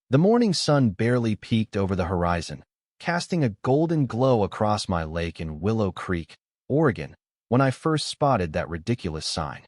The morning sun barely peeked over the horizon, casting a golden glow across my lake in Willow Creek, Oregon, when I first spotted that ridiculous sign.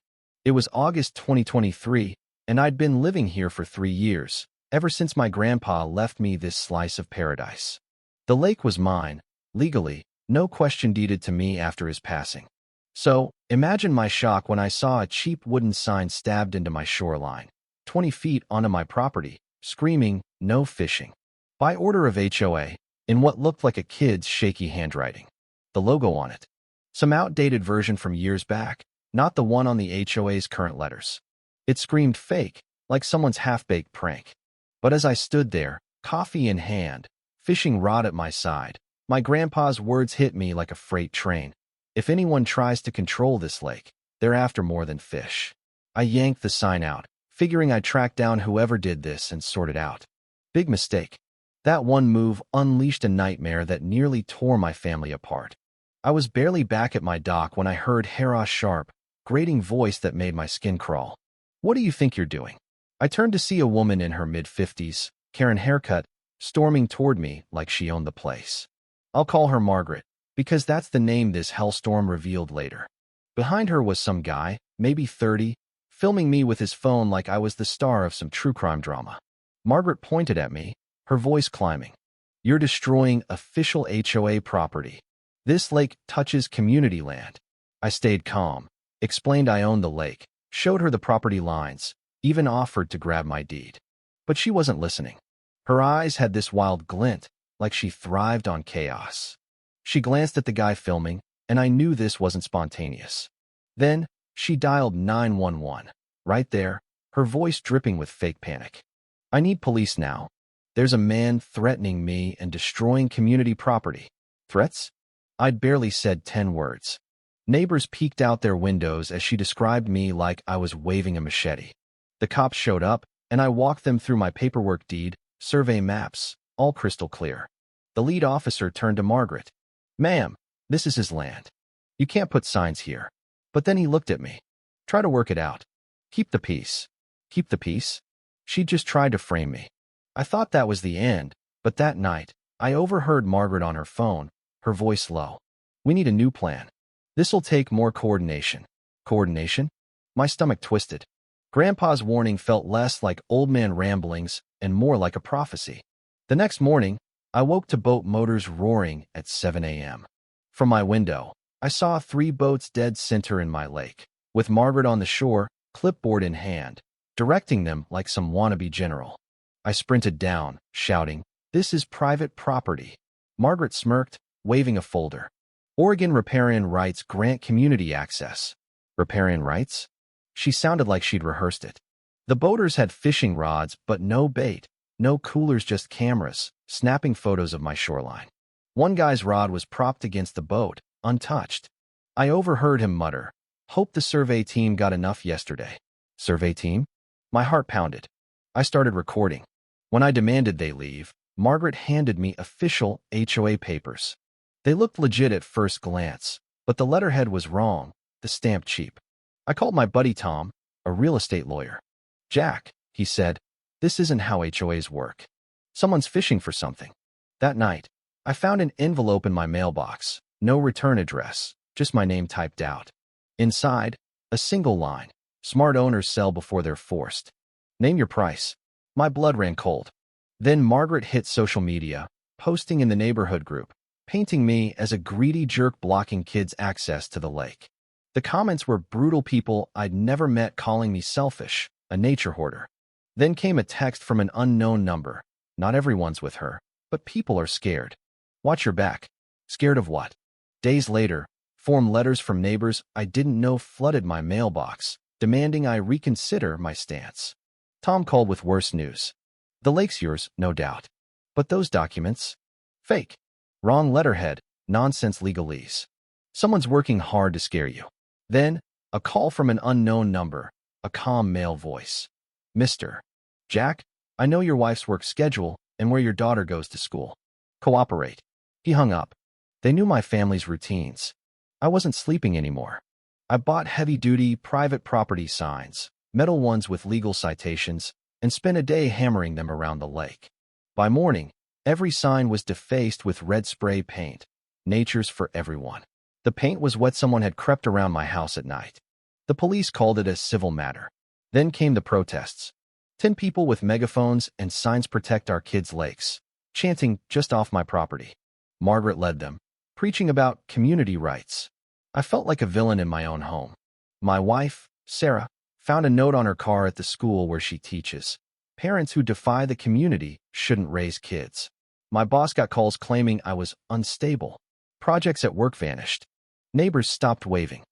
It was August 2023, and I'd been living here for 3 years, ever since my grandpa left me this slice of paradise. The lake was mine, legally, no question deeded to me after his passing. So, imagine my shock when I saw a cheap wooden sign stabbed into my shoreline, 20 feet onto my property, screaming, "No fishing." By order of HOA, in what looked like a kid's shaky handwriting. The logo on it. Some outdated version from years back, not the one on the HOA's current letters. It screamed fake, like someone's half-baked prank. But as I stood there, coffee in hand, fishing rod at my side, my grandpa's words hit me like a freight train. If anyone tries to control this lake, they're after more than fish. I yanked the sign out, figuring I'd track down whoever did this and sort it out. Big mistake. That one move unleashed a nightmare that nearly tore my family apart. I was barely back at my dock when I heard Hera's sharp, grating voice that made my skin crawl. "What do you think you're doing?" I turned to see a woman in her mid-50s, Karen haircut, storming toward me like she owned the place. I'll call her Margaret, because that's the name this hellstorm revealed later. Behind her was some guy, maybe 30, filming me with his phone like I was the star of some true crime drama. Margaret pointed at me, her voice climbing. "You're destroying official HOA property. This lake touches community land." I stayed calm, explained I owned the lake, showed her the property lines, even offered to grab my deed. But she wasn't listening. Her eyes had this wild glint, like she thrived on chaos. She glanced at the guy filming, and I knew this wasn't spontaneous. Then, she dialed 911. Right there, her voice dripping with fake panic. "I need police now. There's a man threatening me and destroying community property." Threats? I'd barely said 10 words. Neighbors peeked out their windows as she described me like I was waving a machete. The cops showed up, and I walked them through my paperwork deed, survey maps, all crystal clear. The lead officer turned to Margaret. "Ma'am, this is his land. You can't put signs here." But then he looked at me. "Try to work it out. Keep the peace." Keep the peace? She just tried to frame me. I thought that was the end, but that night, I overheard Margaret on her phone, her voice low. "We need a new plan. This'll take more coordination." Coordination? My stomach twisted. Grandpa's warning felt less like old man ramblings and more like a prophecy. The next morning, I woke to boat motors roaring at 7 a.m. From my window, I saw 3 boats dead center in my lake, with Margaret on the shore, clipboard in hand, directing them like some wannabe general. I sprinted down, shouting, "This is private property." Margaret smirked, waving a folder. "Oregon riparian rights grant community access." Riparian rights? She sounded like she'd rehearsed it. The boaters had fishing rods, but no bait, no coolers, just cameras, snapping photos of my shoreline. One guy's rod was propped against the boat, untouched. I overheard him mutter, "Hope the survey team got enough yesterday." Survey team? My heart pounded. I started recording. When I demanded they leave, Margaret handed me official HOA papers. They looked legit at first glance, but the letterhead was wrong, the stamp cheap. I called my buddy Tom, a real estate lawyer. "Jack," he said, "this isn't how HOAs work. Someone's fishing for something." That night, I found an envelope in my mailbox, no return address, just my name typed out. Inside, a single line, "Smart owners sell before they're forced. Name your price." My blood ran cold. Then Margaret hit social media, posting in the neighborhood group, painting me as a greedy jerk blocking kids' access to the lake. The comments were brutal, people I'd never met calling me selfish, a nature hoarder. Then came a text from an unknown number. "Not everyone's with her, but people are scared. Watch your back." Scared of what? Days later, form letters from neighbors I didn't know flooded my mailbox, demanding I reconsider my stance. Tom called with worse news. "The lake's yours, no doubt. But those documents? Fake. Wrong letterhead, nonsense legalese. Someone's working hard to scare you." Then, a call from an unknown number, a calm male voice. "Mr. Jack, I know your wife's work schedule and where your daughter goes to school. Cooperate." He hung up. They knew my family's routines. I wasn't sleeping anymore. I bought heavy-duty private property signs, metal ones with legal citations, and spent a day hammering them around the lake. By morning, every sign was defaced with red spray paint. Nature's for everyone. The paint was wet. Someone had crept around my house at night. The police called it a civil matter. Then came the protests. 10 people with megaphones and signs "Protect our kids' lakes," chanting just off my property. Margaret led them, preaching about community rights. I felt like a villain in my own home. My wife, Sarah, found a note on her car at the school where she teaches. Parents who defy the community shouldn't raise kids. My boss got calls claiming I was unstable. Projects at work vanished. Neighbors stopped waving.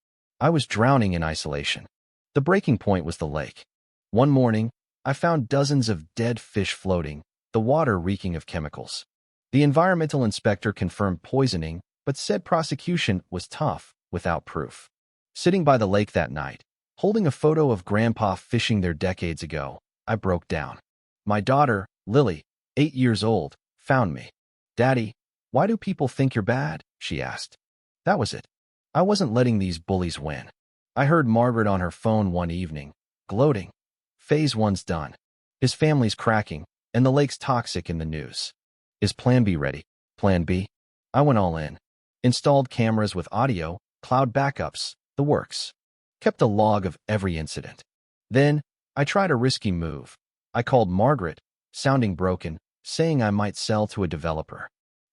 I was drowning in isolation. The breaking point was the lake. One morning, I found dozens of dead fish floating, the water reeking of chemicals. The environmental inspector confirmed poisoning, but said prosecution was tough, without proof. Sitting by the lake that night, holding a photo of Grandpa fishing there decades ago, I broke down. My daughter, Lily, 8 years old, found me. "Daddy, why do people think you're bad?" she asked. That was it. I wasn't letting these bullies win. I heard Margaret on her phone one evening, gloating. Phase 1's done. His family's cracking, and the lake's toxic in the news. Is Plan B ready? Plan B? I went all in. Installed cameras with audio, cloud backups, the works. Kept a log of every incident. Then, I tried a risky move. I called Margaret, sounding broken, saying I might sell to a developer.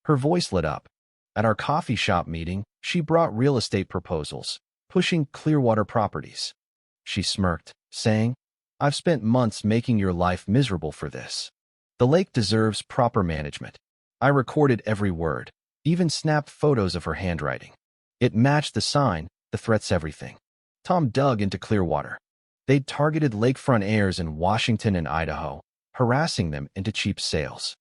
Her voice lit up. At our coffee shop meeting, she brought real estate proposals, pushing Clearwater properties. She smirked, saying, "I've spent months making your life miserable for this. The lake deserves proper management." I recorded every word, even snapped photos of her handwriting. It matched the sign, the threats, everything. Tom dug into Clearwater. They'd targeted lakefront heirs in Washington and Idaho, harassing them into cheap sales.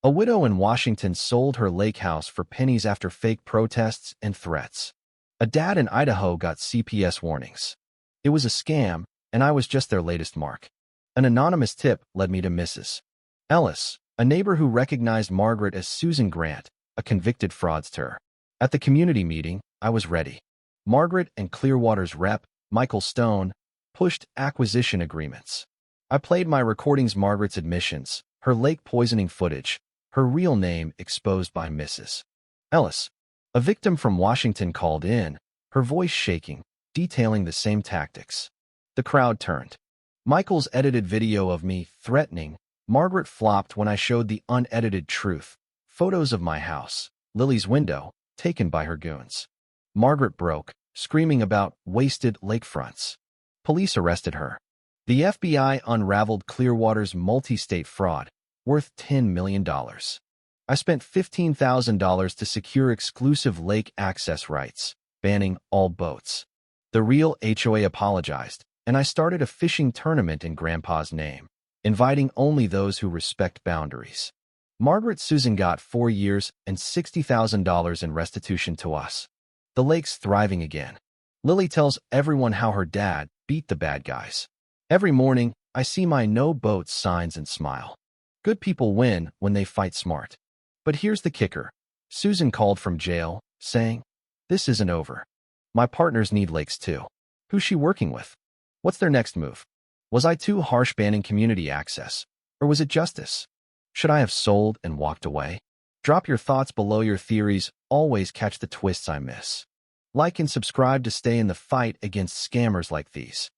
A widow in Washington sold her lake house for pennies after fake protests and threats. A dad in Idaho got CPS warnings. It was a scam, and I was just their latest mark. An anonymous tip led me to Mrs. Ellis, a neighbor who recognized Margaret as Susan Grant, a convicted fraudster. At the community meeting, I was ready. Margaret and Clearwater's rep, Michael Stone, pushed acquisition agreements. I played my recordings, Margaret's admissions, her lake poisoning footage, her real name exposed by Mrs. Ellis. A victim from Washington called in, her voice shaking, detailing the same tactics. The crowd turned. Michael's edited video of me threatening Margaret flopped when I showed the unedited truth. Photos of my house, Lily's window, taken by her goons. Margaret broke, screaming about wasted lakefronts. Police arrested her. The FBI unraveled Clearwater's multi-state fraud, worth $10 million. I spent $15,000 to secure exclusive lake access rights, banning all boats. The real HOA apologized, and I started a fishing tournament in Grandpa's name, inviting only those who respect boundaries. Margaret Susan got 4 years and $60,000 in restitution to us. The lake's thriving again. Lily tells everyone how her dad beat the bad guys. Every morning, I see my no boats signs and smile. Good people win when they fight smart. But here's the kicker. Susan called from jail, saying, "This isn't over. My partners need lakes too." Who's she working with? What's their next move? Was I too harsh banning community access? Or was it justice? Should I have sold and walked away? Drop your thoughts below. Your theories always catch the twists I miss. Like and subscribe to stay in the fight against scammers like these.